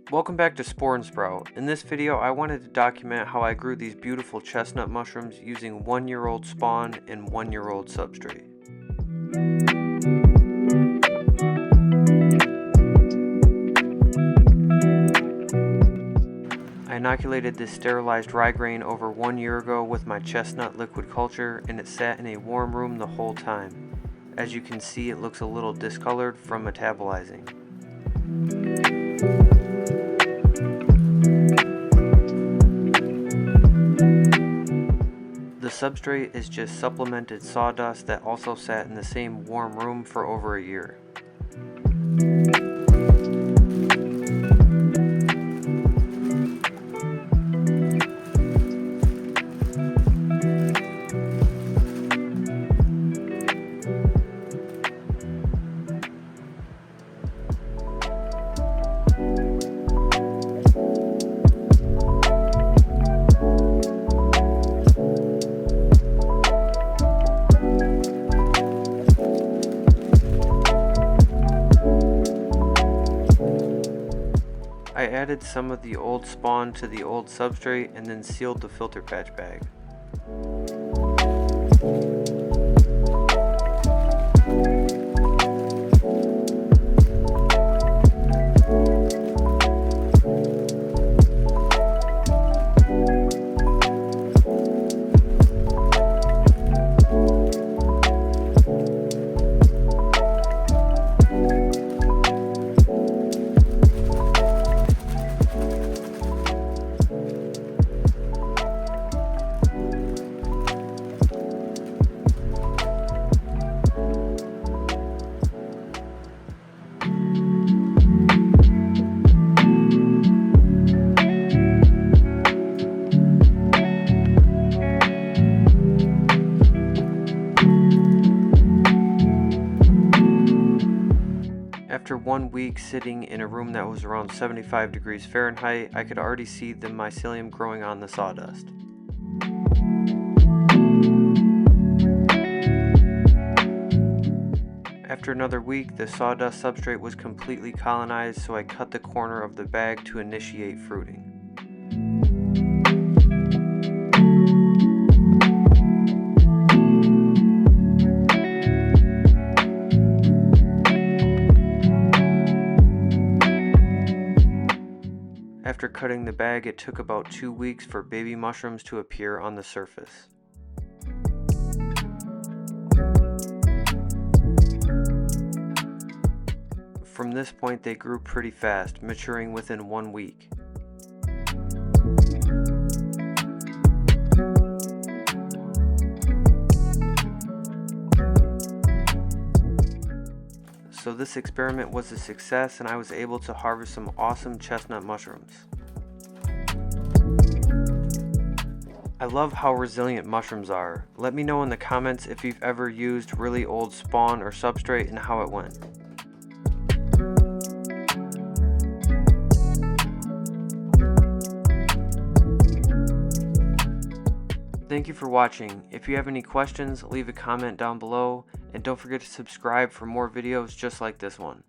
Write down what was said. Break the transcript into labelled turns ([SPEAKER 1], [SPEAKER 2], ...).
[SPEAKER 1] Welcome back to Spore and Sprout. In this video I wanted to document how I grew these beautiful chestnut mushrooms using 1-year-old spawn and 1-year-old substrate. I inoculated this sterilized rye grain over 1 year ago with my chestnut liquid culture, and it sat in a warm room the whole time. As you can see, it looks a little discolored from metabolizing. The substrate is just supplemented sawdust that also sat in the same warm room for over a year. I added some of the old spawn to the old substrate and then sealed the filter patch bag. After 1 week sitting in a room that was around 75 degrees Fahrenheit, I could already see the mycelium growing on the sawdust. After another week, the sawdust substrate was completely colonized, so I cut the corner of the bag to initiate fruiting. After cutting the bag, it took about 2 weeks for baby mushrooms to appear on the surface. From this point, they grew pretty fast, maturing within 1 week. So this experiment was a success, and I was able to harvest some awesome chestnut mushrooms. I love how resilient mushrooms are. Let me know in the comments if you've ever used really old spawn or substrate and how it went. Thank you for watching. If you have any questions, leave a comment down below, and don't forget to subscribe for more videos just like this one.